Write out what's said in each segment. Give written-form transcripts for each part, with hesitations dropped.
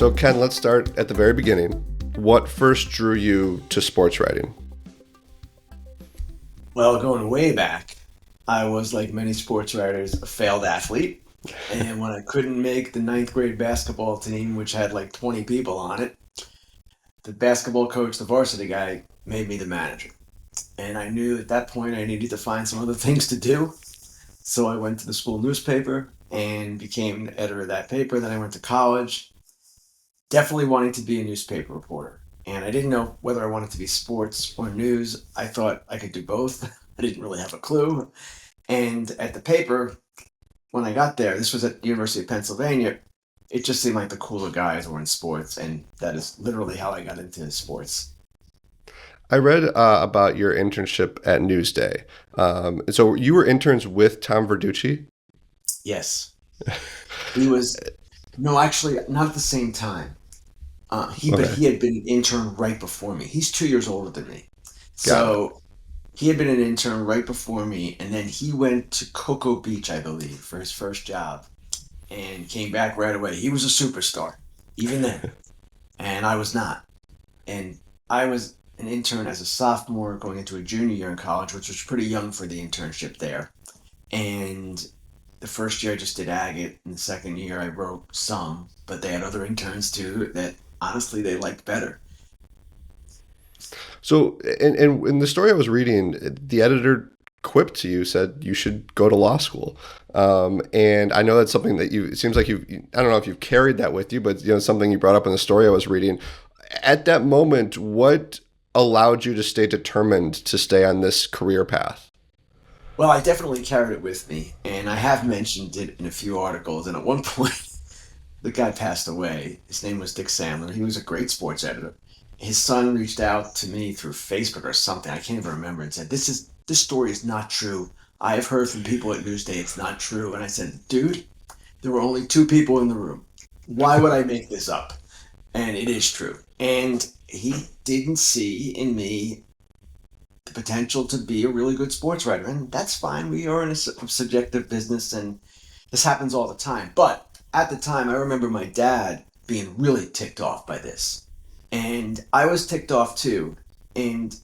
So Ken, let's start at the very beginning. What first drew you to sports writing? Well, going way back, I was, like many sports writers, a failed athlete. And when I couldn't make the ninth grade basketball team, which had like 20 people on it, the basketball coach, the varsity guy, made me the manager. And I knew at that point I needed to find some other things to do. So I went to the school newspaper and became the editor of that paper. Then I went to college, definitely wanting to be a newspaper reporter. And I didn't know whether I wanted to be sports or news. I thought I could do both. I didn't really have a clue. And at the paper, when I got there, this was at the University of Pennsylvania, it just seemed like the cooler guys were in sports. And that is literally how I got into sports. I read about your internship at Newsday. So you were interns with Tom Verducci? Yes. He was, no, actually, not at the same time. But Okay, he had been an intern right before me. He's 2 years older than me. got it. So he had been an intern right before me, and then he went to Cocoa Beach, I believe, for his first job, and came back right away. He was a superstar, even then, and I was not. And I was an intern as a sophomore going into a junior year in college, which was pretty young for the internship there. And the first year I just did agate, and the second year I wrote some, but they had other interns too that honestly they liked better. So, and in the story I was reading, the editor quipped to you, said you should go to law school. And I know that's something that it seems like I don't know if you've carried that with you, but something you brought up in the story I was reading. At that moment, what allowed you to stay determined to stay on this career path? Well, I definitely carried it with me, and I have mentioned it in a few articles. And at one point, the guy passed away. His name was Dick Sandler. He was a great sports editor. His son reached out to me through Facebook or something. I can't even remember, and said, This story is not true. I have heard from people at Newsday it's not true." And I said, "Dude, there were only two people in the room. Why would I make this up?" And it is true. And he didn't see in me the potential to be a really good sports writer. And that's fine. We are in a subjective business, and this happens all the time. But at the time, I remember my dad being really ticked off by this. And I was ticked off too. And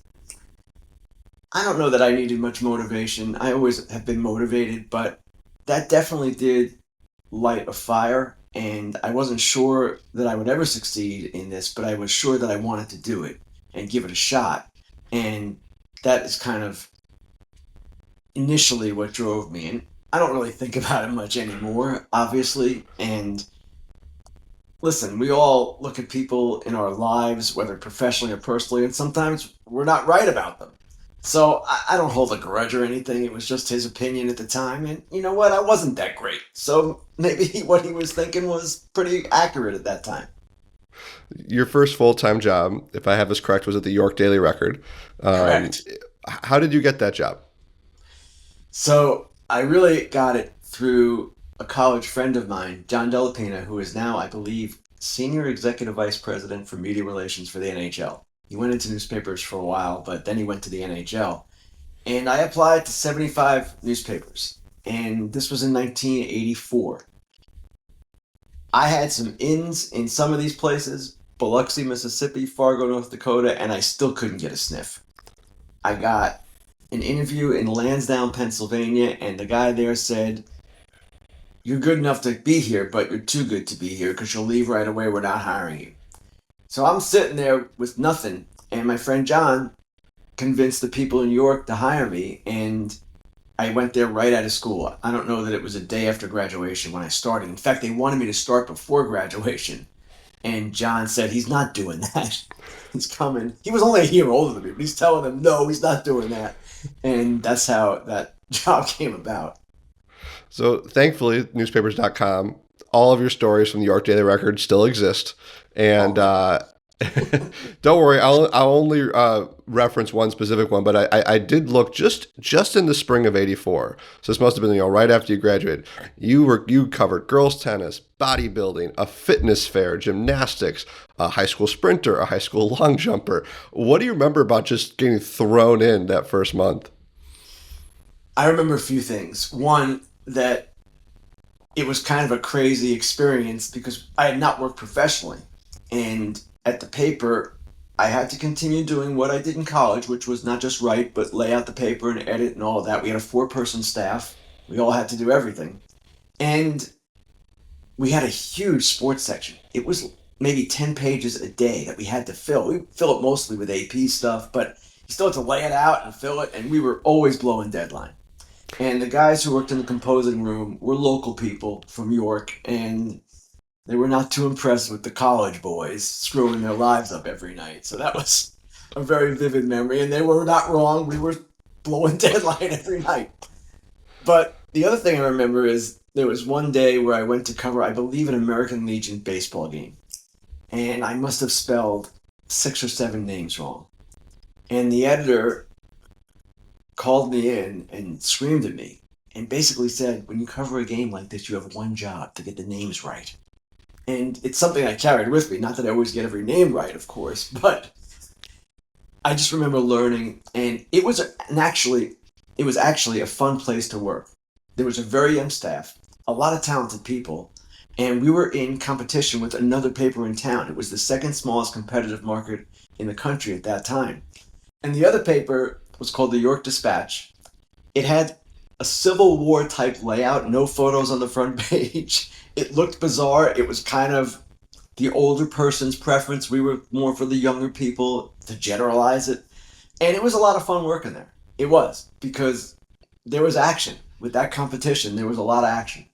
I don't know that I needed much motivation. I always have been motivated, but that definitely did light a fire. And I wasn't sure that I would ever succeed in this, but I was sure that I wanted to do it and give it a shot. And that is kind of initially what drove me. And I don't really think about it much anymore, obviously. And listen, we all look at people in our lives, whether professionally or personally, and sometimes we're not right about them. So I don't hold a grudge or anything. It was just his opinion at the time. And you know what? I wasn't that great. So maybe what he was thinking was pretty accurate at that time. Your first full-time job, if I have this correct, was at the York Daily Record. Um, Correct. how did you get that job? So I really got it through a college friend of mine, John Delapina, who is now, I believe, Senior Executive Vice President for Media Relations for the NHL. He went into newspapers for a while, but then he went to the NHL. And I applied to 75 newspapers. And this was in 1984. I had some ins in some of these places, Biloxi, Mississippi, Fargo, North Dakota, and I still couldn't get a sniff. I got an interview in Lansdowne, Pennsylvania, and the guy there said, "You're good enough to be here, but you're too good to be here because you'll leave right away. We're not hiring you." So I'm sitting there with nothing, and my friend John convinced the people in New York to hire me, and I went there right out of school. I don't know that it was a day after graduation when I started. In fact, they wanted me to start before graduation, and John said he's not doing that. He's coming. He was only a year older than me, but he's telling them, no, he's not doing that. And that's how that job came about. So thankfully, newspapers.com, all of your stories from the York Daily Record still exist. Oh, And my God. don't worry, I'll only reference one specific one, but I did look just in the spring of '84. So this must have been right after you graduated. You covered girls tennis, bodybuilding, a fitness fair, gymnastics, a high school sprinter, a high school long jumper. What do you remember about just getting thrown in that first month? I remember a few things. One, that it was kind of a crazy experience because I had not worked professionally. And at the paper, I had to continue doing what I did in college, which was not just write, but lay out the paper and edit and all of that. We had a 4-person staff. We all had to do everything. And we had a huge sports section. It was maybe 10 pages a day that we had to fill. We fill it mostly with AP stuff, but you still had to lay it out and fill it, and we were always blowing deadline. And the guys who worked in the composing room were local people from York, and they were not too impressed with the college boys screwing their lives up every night. So that was a very vivid memory, and they were not wrong. We were blowing deadline every night. But the other thing I remember is there was one day where I went to cover, I believe, an American Legion baseball game. And I must have spelled 6 or 7 names wrong. And the editor called me in and screamed at me and basically said, when you cover a game like this, you have one job: to get the names right. And it's something I carried with me. Not that I always get every name right, of course, but I just remember learning, and it was actually a fun place to work. There was a very young staff, a lot of talented people, and we were in competition with another paper in town. It was the second smallest competitive market in the country at that time. And the other paper was called the York Dispatch. It had a Civil War type layout, no photos on the front page. It looked bizarre. It was kind of the older person's preference. We were more for the younger people, to generalize it. And it was a lot of fun working there. It was, because there was action. With that competition, there was a lot of action.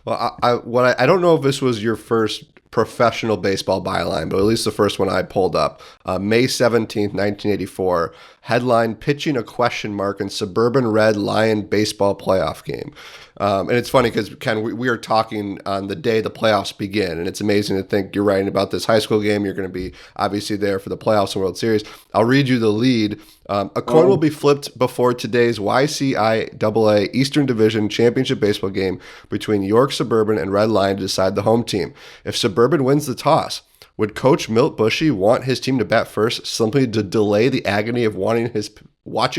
Well, I don't know if this was your first professional baseball byline, but at least the first one I pulled up. May 17th, 1984, headline: pitching a question mark in Suburban Red Lion baseball playoff game. And it's funny because, Ken, we are talking on the day the playoffs begin, and it's amazing to think you're writing about this high school game. You're going to be obviously there for the playoffs and World Series. I'll read you the lead. A coin will be flipped before today's YCIAA Eastern Division Championship baseball game between York Suburban and Red Lion to decide the home team. If Suburban wins the toss, would Coach Milt Bushy want his team to bat first simply to delay the agony of watching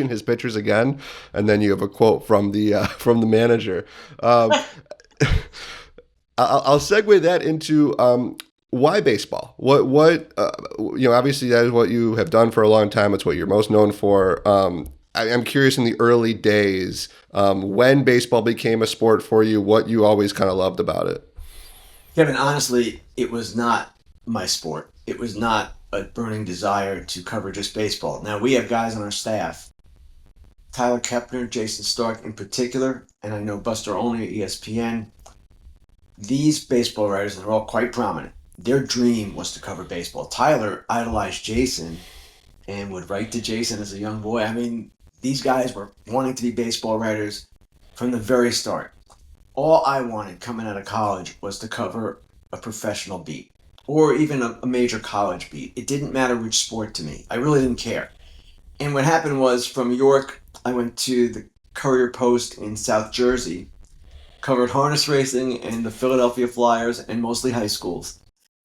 his pitchers again? And then you have a quote from the manager. I'll segue that into why baseball? What obviously that is what you have done for a long time. It's what you're most known for. I'm curious, in the early days, when baseball became a sport for you, what you always kind of loved about it. Kevin, honestly, it was not my sport. It was not a burning desire to cover just baseball. Now, we have guys on our staff, Tyler Kepner, Jason Stark in particular, and I know Buster Olney at ESPN. These baseball writers, and they're all quite prominent, their dream was to cover baseball. Tyler idolized Jason and would write to Jason as a young boy. I mean, these guys were wanting to be baseball writers from the very start. All I wanted coming out of college was to cover a professional beat, or even a major college beat. It didn't matter which sport to me. I really didn't care. And what happened was, from York, I went to the Courier Post in South Jersey, covered harness racing and the Philadelphia Flyers and mostly high schools.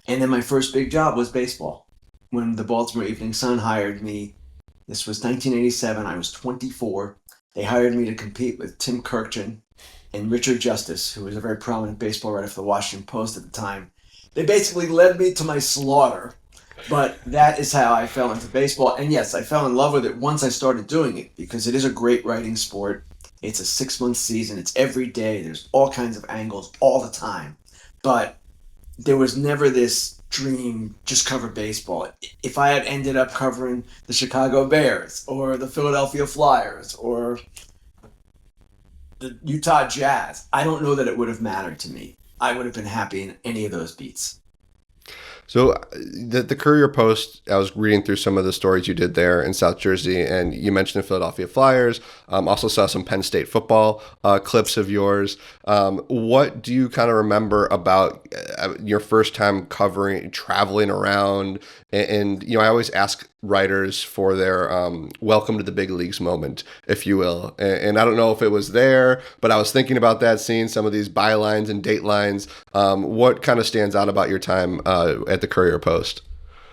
And then my first big job was baseball. When the Baltimore Evening Sun hired me, this was 1987, I was 24. They hired me to compete with Tim Kirkchin and Richard Justice, who was a very prominent baseball writer for the Washington Post at the time. They basically led me to my slaughter, but that is how I fell into baseball. And yes, I fell in love with it once I started doing it, because it is a great writing sport. It's a 6-month season. It's every day. There's all kinds of angles all the time. But there was never this dream, just cover baseball. If I had ended up covering the Chicago Bears or the Philadelphia Flyers or the Utah Jazz, I don't know that it would have mattered to me. I would have been happy in any of those beats. So the Courier Post, I was reading through some of the stories you did there in South Jersey, and you mentioned the Philadelphia Flyers. Also saw some Penn State football clips of yours. What do you kind of remember about your first time traveling around? And I always ask writers for their welcome to the big leagues moment, if you will. And I don't know if it was there, but I was thinking about that, seeing some of these bylines and datelines. What kind of stands out about your time at the Courier Post?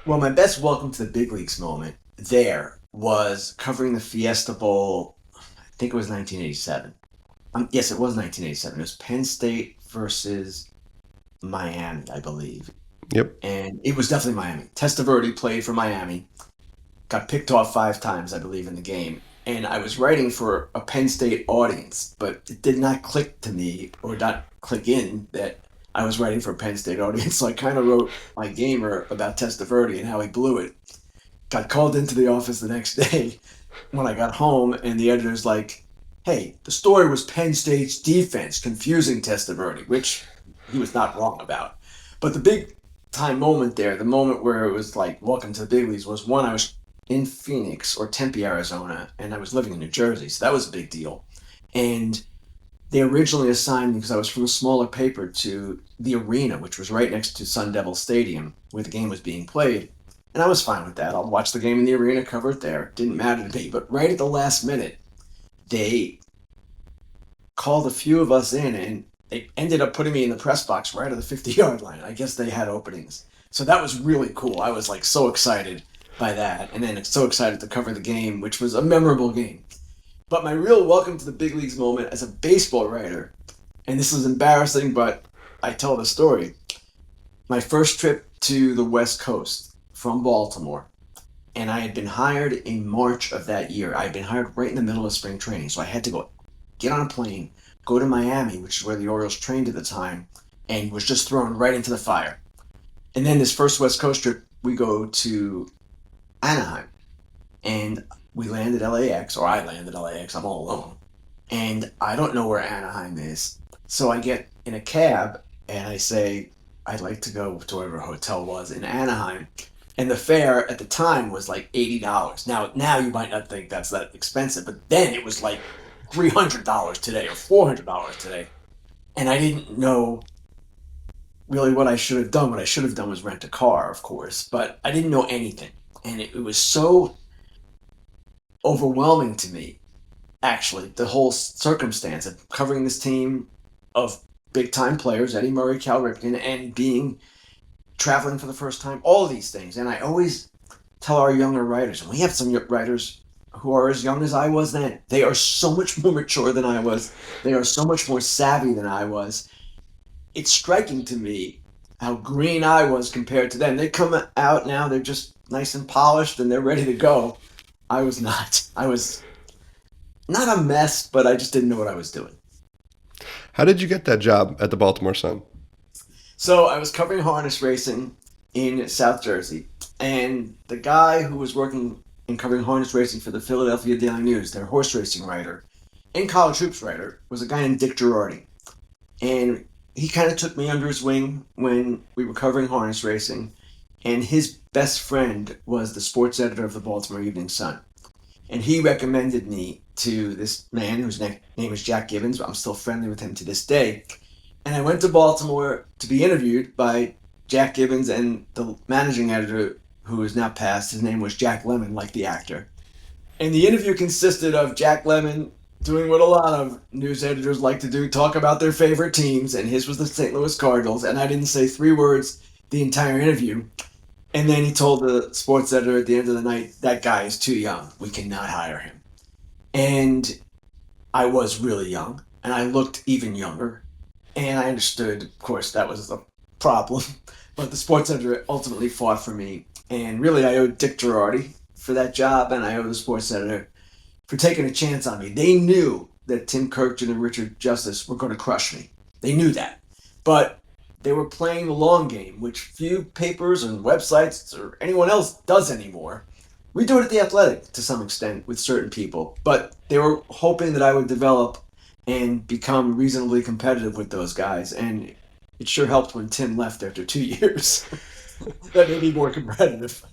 Well, my best welcome to the big leagues moment there was covering the Fiesta Bowl. I think it was 1987. Yes, it was 1987. It was Penn State versus Miami, I believe. Yep. And it was definitely Miami. Testaverde played for Miami, got picked off 5 times, I believe, in the game. And I was writing for a Penn State audience, but it did not click to me or not click in that I was writing for a Penn State audience. So I kind of wrote my gamer about Testaverde and how he blew it. Got called into the office the next day when I got home, and the editor's like, hey, the story was Penn State's defense confusing Testaverde, which he was not wrong about. But the big time moment there, the moment where it was like, welcome to the big leagues, was when I was in Phoenix or Tempe, Arizona, and I was living in New Jersey. So that was a big deal. And they originally assigned me, because I was from a smaller paper, to the arena, which was right next to Sun Devil Stadium, where the game was being played. And I was fine with that. I'll watch the game in the arena, cover it there. Didn't matter to me. But right at the last minute, they called a few of us in, and they ended up putting me in the press box right at the 50-yard line. I guess they had openings. So that was really cool. I was like so excited by that, and then so excited to cover the game, which was a memorable game. But my real welcome to the big leagues moment as a baseball writer, and this is embarrassing, but I tell the story. My first trip to the West Coast from Baltimore, and I had been hired in March of that year. I had been hired right in the middle of spring training, so I had to go get on a plane, go to Miami, which is where the Orioles trained at the time, and was just thrown right into the fire. And then this first West Coast trip, we go to Anaheim, and we landed LAX, or I landed LAX, I'm all alone. And I don't know where Anaheim is. So I get in a cab, and I say, I'd like to go to wherever a hotel was in Anaheim. And the fare at the time was like $80. Now you might not think that's that expensive, but then it was like $300 today or $400 today. And I didn't know really what I should have done. What I should have done was rent a car, of course, but I didn't know anything. And it was so overwhelming to me, actually, the whole circumstance of covering this team of big time players, Eddie Murray, Cal Ripken, and traveling for the first time, all of these things. And I always tell our younger writers, and we have some writers who are as young as I was then, they are so much more mature than I was. They are so much more savvy than I was. It's striking to me how green I was compared to them. They come out now, they're just nice and polished, and they're ready to go. I was not. I was not a mess, but I just didn't know what I was doing. How did you get that job at the Baltimore Sun? So I was covering harness racing in South Jersey, and the guy who was working and covering harness racing for the Philadelphia Daily News, their horse racing writer and college hoops writer, was a guy named Dick Girardi. And he kind of took me under his wing when we were covering harness racing, and his best friend was the sports editor of the Baltimore Evening Sun. And he recommended me to this man whose name is Jack Gibbons, but I'm still friendly with him to this day. And I went to Baltimore to be interviewed by Jack Gibbons and the managing editor, who is now passed. His name was Jack Lemmon, like the actor. And the interview consisted of Jack Lemmon doing what a lot of news editors like to do, talk about their favorite teams, and his was the St. Louis Cardinals. And I didn't say 3 words the entire interview. And then he told the sports editor at the end of the night, that guy is too young. We cannot hire him. And I was really young, and I looked even younger. And I understood, of course, that was a problem. But the sports editor ultimately fought for me. And really, I owed Dick Girardi for that job, and I owe the sports editor for taking a chance on me. They knew that Tim Kirkjian and Richard Justice were going to crush me. They knew that. But they were playing the long game, which few papers and websites or anyone else does anymore. We do it at The Athletic to some extent with certain people, but they were hoping that I would develop and become reasonably competitive with those guys, and it sure helped when Tim left after 2 years. That made me more competitive.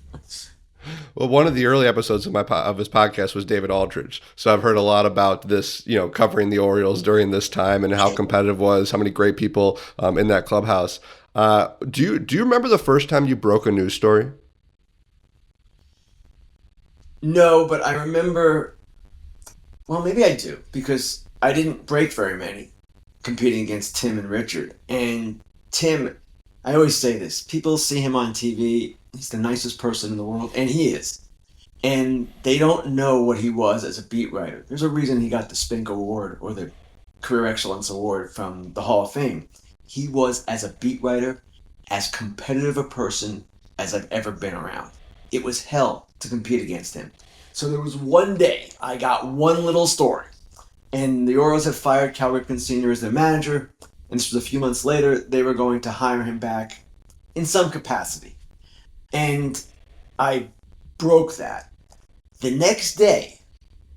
Well, one of the early episodes of his podcast was David Aldridge, so I've heard a lot about this, covering the Orioles during this time and how competitive it was, how many great people in that clubhouse. Do you remember the first time you broke a news story? No, but I remember. Well, maybe I do, because I didn't break very many competing against Tim and Richard. And Tim, I always say this: people see him on TV. He's the nicest person in the world, and he is. And they don't know what he was as a beat writer. There's a reason he got the Spink Award or the Career Excellence Award from the Hall of Fame. he was, as a beat writer, as competitive a person as I've ever been around. It was hell to compete against him. So there was one day I got one little story, and the Orioles had fired Cal Ripken Sr. as their manager, and this was a few months later. They were going to hire him back in some capacity. And I broke that. The next day,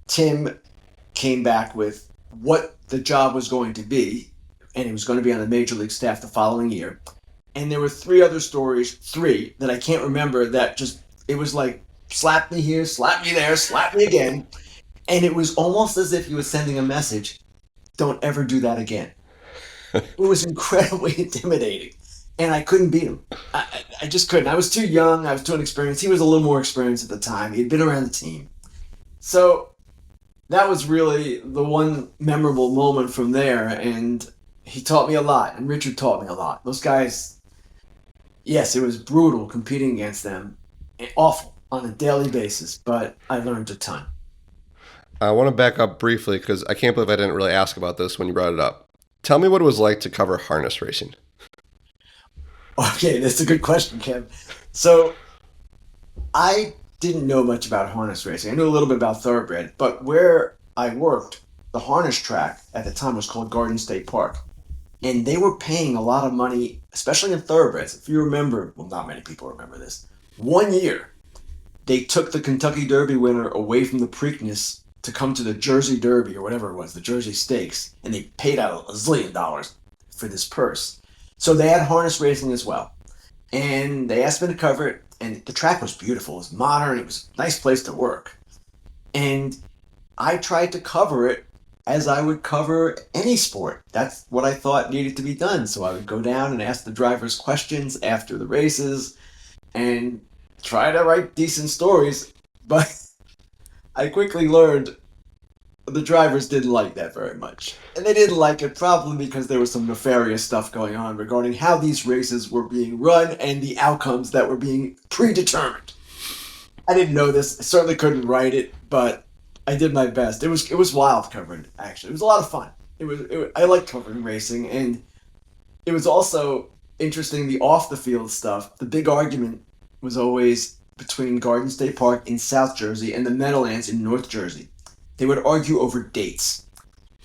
Tim came back with what the job was going to be, and he was going to be on the major league staff the following year. And there were three other stories, that I can't remember, that just, it was like, slap me here, slap me there, slap me again. And it was almost as if he was sending a message, don't ever do that again. It was incredibly intimidating. And I couldn't beat him. I just couldn't. I was too young. I was too inexperienced. He was a little more experienced at the time. He had been around the team. So that was really the one memorable moment from there. And he taught me a lot. And Richard taught me a lot. Those guys, yes, it was brutal competing against them. Awful on a daily basis. But I learned a ton. I want to back up briefly because I can't believe I didn't really ask about this when you brought it up. Tell me what it was like to cover harness racing. Okay, that's a good question, Kev. So I didn't know much about harness racing. I knew a little bit about thoroughbred, but where I worked, the harness track at the time was called Garden State Park. And they were paying a lot of money, especially in thoroughbreds. If you remember, well, not many people remember this. One year, they took the Kentucky Derby winner away from the Preakness to come to the Jersey Derby or whatever it was, the Jersey Stakes, and they paid out $1 zillion for this purse. So they had harness racing as well. And they asked me to cover it, and the track was beautiful. It was modern. It was a nice place to work. And I tried to cover it as I would cover any sport. That's what I thought needed to be done. So I would go down and ask the drivers questions after the races and try to write decent stories. But I quickly learned the drivers didn't like that very much. And they didn't like it probably because there was some nefarious stuff going on regarding how these races were being run and the outcomes that were being predetermined. I didn't know this. I certainly couldn't write it, but I did my best. It was wild covering, actually. It was a lot of fun. I liked covering racing, and it was also interesting, the off-the-field stuff. The big argument was always between Garden State Park in South Jersey and the Meadowlands in North Jersey. They would argue over dates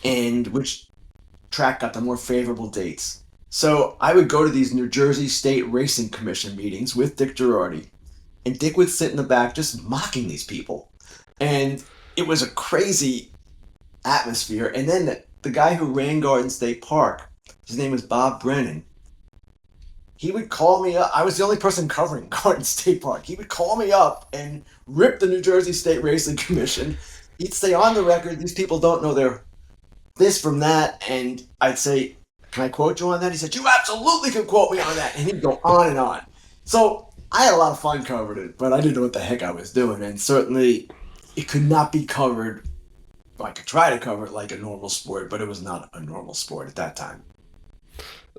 and which track got the more favorable dates. So I would go to these New Jersey State Racing Commission meetings with Dick Girardi, and Dick would sit in the back just mocking these people. And it was a crazy atmosphere. And then the guy who ran Garden State Park, his name was Bob Brennan, he would call me up. I was the only person covering Garden State Park. He would call me up and rip the New Jersey State Racing Commission. He'd say, on the record, these people don't know their this from that. And I'd say, can I quote you on that? He said, you absolutely can quote me on that. And he'd go on and on. So I had a lot of fun covering it, but I didn't know what the heck I was doing. And certainly it could not be covered. I could try to cover it like a normal sport, but it was not a normal sport at that time.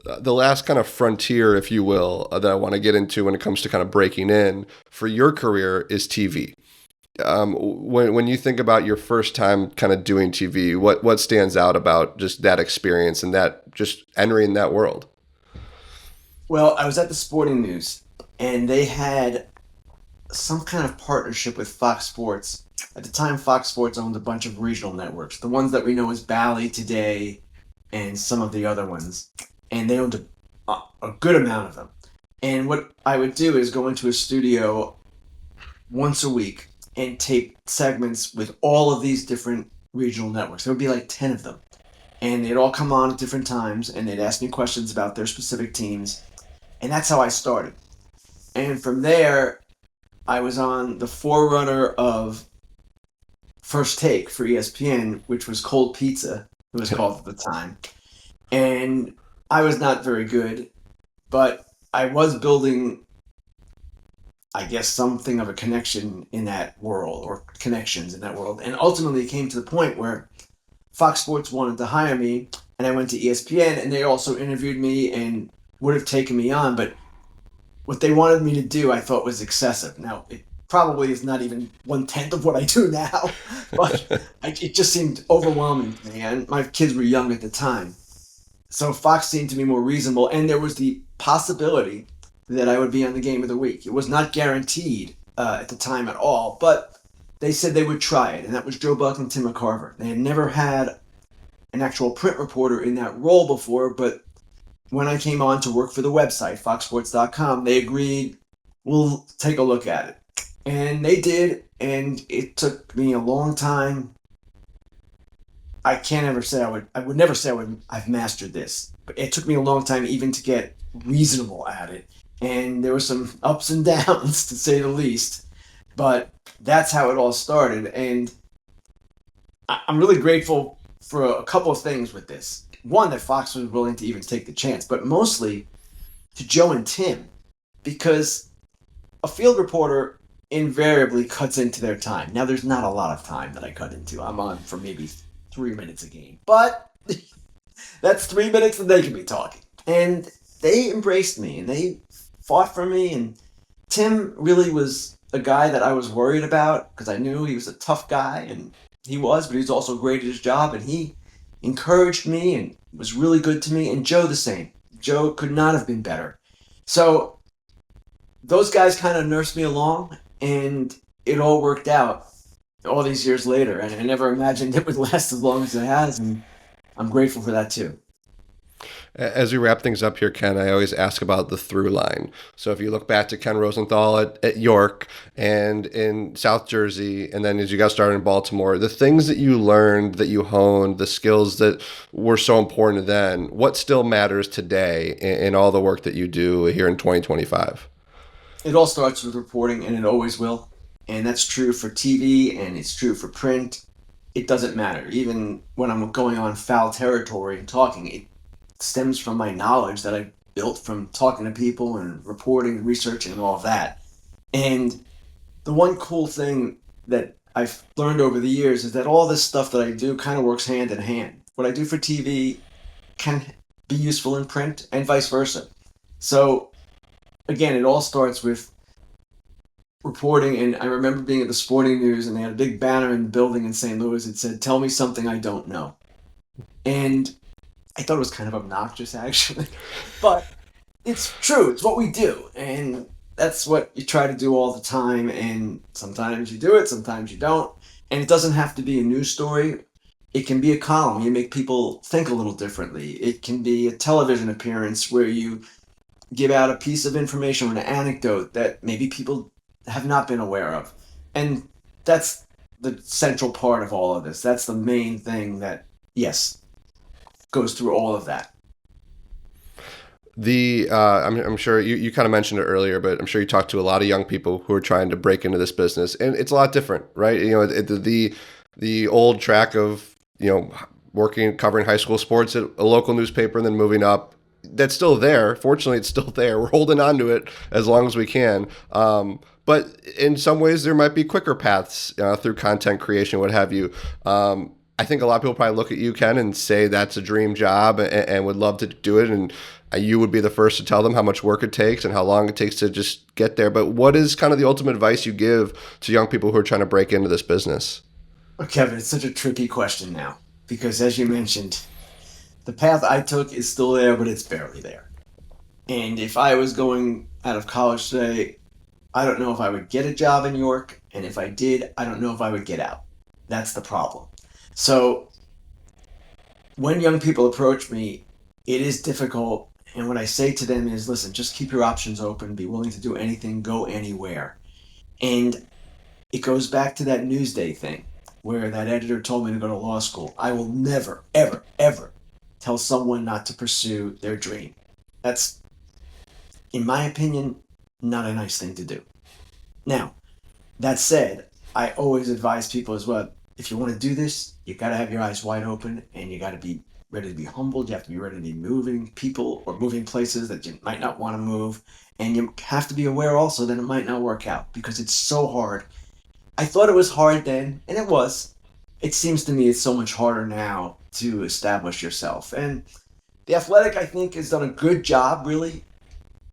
The last kind of frontier, if you will, that I want to get into when it comes to kind of breaking in for your career is TV. When you think about your first time kind of doing TV, what stands out about just that experience and that just entering that world? Well, I was at the Sporting News, and they had some kind of partnership with Fox Sports. At the time, Fox Sports owned a bunch of regional networks, the ones that we know as Bally today and some of the other ones. And they owned a good amount of them. And what I would do is go into a studio once a week and tape segments with all of these different regional networks. There would be like 10 of them. And they'd all come on at different times, and they'd ask me questions about their specific teams. And that's how I started. And from there, I was on the forerunner of First Take for ESPN, which was Cold Pizza, it was called at the time. And I was not very good, but I was building, I guess, something of a connection in that world, or connections in that world. And ultimately it came to the point where Fox Sports wanted to hire me, and I went to ESPN, and they also interviewed me and would have taken me on, but what they wanted me to do I thought was excessive. Now, it probably is not even 1/10 of what I do now, but it just seemed overwhelming to me, and my kids were young at the time. So Fox seemed to be more reasonable, and there was the possibility that I would be on the Game of the Week. It was not guaranteed at the time at all, but they said they would try it, and that was Joe Buck and Tim McCarver. They had never had an actual print reporter in that role before, but when I came on to work for the website, foxsports.com, they agreed, we'll take a look at it. And they did, and it took me a long time. I can't ever say I would never say I've mastered this, but it took me a long time even to get reasonable at it. And there were some ups and downs, to say the least, but that's how it all started. And I'm really grateful for a couple of things with this. One, that Fox was willing to even take the chance, but mostly to Joe and Tim, because a field reporter invariably cuts into their time. Now, there's not a lot of time that I cut into. I'm on for maybe 3 minutes a game, but that's 3 minutes that they can be talking. And they embraced me, and they fought for me, and Tim really was a guy that I was worried about because I knew he was a tough guy, and he was, but he was also great at his job, and he encouraged me and was really good to me, and Joe the same. Joe could not have been better. So those guys kind of nursed me along, and it all worked out all these years later, and I never imagined it would last as long as it has, and I'm grateful for that too. As we wrap things up here, Ken, I always ask about the through line. So if you look back to Ken Rosenthal at York and in South Jersey, and then as you got started in Baltimore, the things that you learned, that you honed, the skills that were so important then, what still matters today in all the work that you do here in 2025? It all starts with reporting, and it always will. And that's true for TV, and it's true for print. It doesn't matter. Even when I'm going on foul territory and talking, it stems from my knowledge that I built from talking to people and reporting and researching and all of that. And the one cool thing that I've learned over the years is that all this stuff that I do kind of works hand in hand. What I do for TV can be useful in print and vice versa. So again, it all starts with reporting. And I remember being at the Sporting News, and they had a big banner in the building in St. Louis that said, "Tell me something I don't know." And I thought it was kind of obnoxious, actually, but it's true. It's what we do, and that's what you try to do all the time. And sometimes you do it, sometimes you don't. And it doesn't have to be a news story. It can be a column. You make people think a little differently. It can be a television appearance where you give out a piece of information or an anecdote that maybe people have not been aware of. And that's the central part of all of this. That's the main thing that, yes, goes through all of that. I'm sure you kind of mentioned it earlier, but I'm sure you talked to a lot of young people who are trying to break into this business, and it's a lot different, right? The old track of working covering high school sports at a local newspaper and then moving up, that's still there. Fortunately, it's still there. We're holding on to it as long as we can. But in some ways, there might be quicker paths through content creation, what have you. I think a lot of people probably look at you, Ken, and say that's a dream job and would love to do it. And you would be the first to tell them how much work it takes and how long it takes to just get there. But what is kind of the ultimate advice you give to young people who are trying to break into this business? Well, Kevin, it's such a tricky question now because, as you mentioned, the path I took is still there, but it's barely there. And if I was going out of college today, I don't know if I would get a job in New York. And if I did, I don't know if I would get out. That's the problem. So when young people approach me, it is difficult. And what I say to them is, listen, just keep your options open, be willing to do anything, go anywhere. And it goes back to that Newsday thing where that editor told me to go to law school. I will never, ever, ever tell someone not to pursue their dream. That's, in my opinion, not a nice thing to do. Now, that said, I always advise people as well, if you want to do this, you got to have your eyes wide open, and you got to be ready to be humbled. You have to be ready to be moving people or moving places that you might not want to move. And you have to be aware also that it might not work out because it's so hard. I thought it was hard then, and it was. It seems to me it's so much harder now to establish yourself. And The Athletic, I think, has done a good job, really,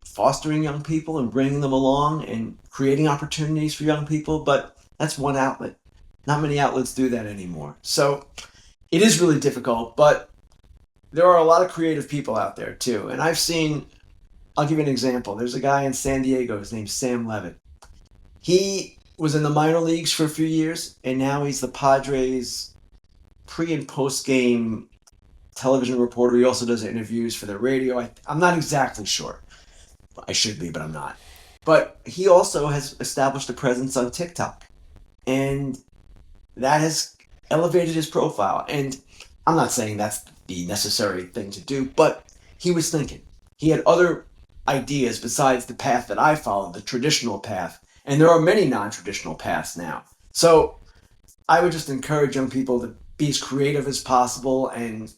fostering young people and bringing them along and creating opportunities for young people. But that's one outlet. Not many outlets do that anymore. So it is really difficult, but there are a lot of creative people out there too. And I'll give you an example. There's a guy in San Diego, his name's Sam Levitt. He was in the minor leagues for a few years, and now he's the Padres pre and post game television reporter. He also does interviews for the radio. I'm not exactly sure. I should be, but I'm not. But he also has established a presence on TikTok, and that has elevated his profile. And I'm not saying that's the necessary thing to do, but he was thinking. He had other ideas besides the path that I followed, the traditional path. And there are many non-traditional paths now. So I would just encourage young people to be as creative as possible. And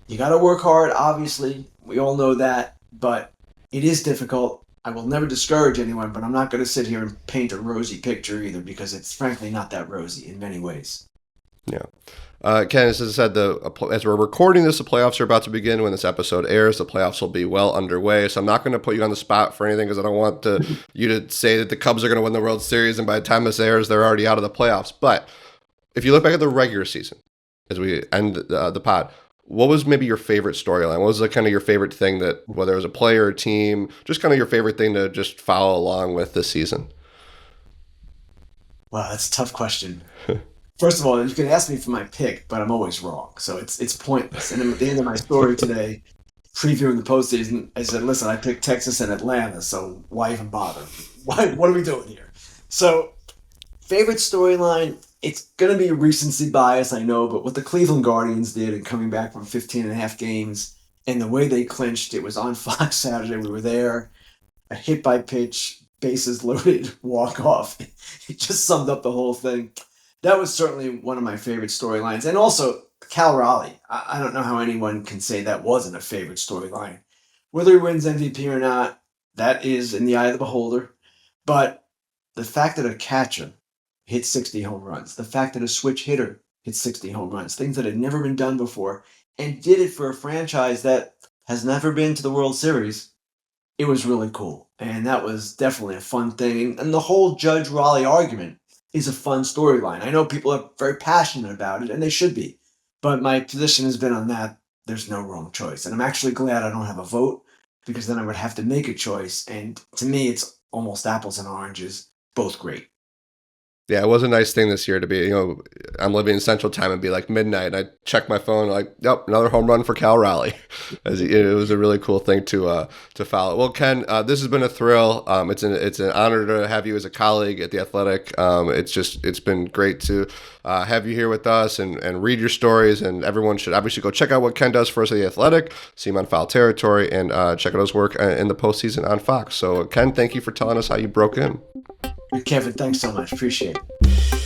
you got to work hard, obviously. We all know that. But it is difficult. I will never discourage anyone, but I'm not going to sit here and paint a rosy picture either, because it's frankly not that rosy in many ways. Yeah. Ken, as I said, as we're recording this, the playoffs are about to begin. When this episode airs, the playoffs will be well underway. So I'm not going to put you on the spot for anything, because I don't want you to say that the Cubs are going to win the World Series, and by the time this airs, they're already out of the playoffs. But if you look back at the regular season, as we end the pod, what was maybe your favorite storyline? What was kind of your favorite thing that, whether it was a player or team, just kind of your favorite thing to just follow along with this season? Wow, that's a tough question. First of all, you can ask me for my pick, but I'm always wrong, so it's pointless. And at the end of my story today, previewing the postseason, I said, "Listen, I picked Texas and Atlanta, so why even bother? What are we doing here?" So, favorite storyline, it's going to be recency bias, I know, but what the Cleveland Guardians did in coming back from 15 and a half games, and the way they clinched, it was on Fox Saturday. We were there, a hit by pitch, bases loaded, walk off. It just summed up the whole thing. That was certainly one of my favorite storylines. And also, Cal Raleigh. I don't know how anyone can say that wasn't a favorite storyline. Whether he wins MVP or not, that is in the eye of the beholder. But the fact that a catcher hit 60 home runs, the fact that a switch hitter hit 60 home runs, things that had never been done before, and did it for a franchise that has never been to the World Series, it was really cool. And that was definitely a fun thing. And the whole Judge Raleigh argument is a fun storyline. I know people are very passionate about it, and they should be. But my position has been on that. There's no wrong choice. And I'm actually glad I don't have a vote, because then I would have to make a choice. And to me, it's almost apples and oranges, both great. Yeah, it was a nice thing this year to be, I'm living in Central Time and be like midnight, and I check my phone, like, yep, another home run for Cal Raleigh. It was a really cool thing to follow. Well, Ken, this has been a thrill. It's an honor to have you as a colleague at the Athletic. It's been great to have you here with us and read your stories. And everyone should obviously go check out what Ken does for us at the Athletic, see him on Foul Territory, and check out his work in the postseason on Fox. So, Ken, thank you for telling us how you broke in. Kevin, thanks so much. Appreciate it.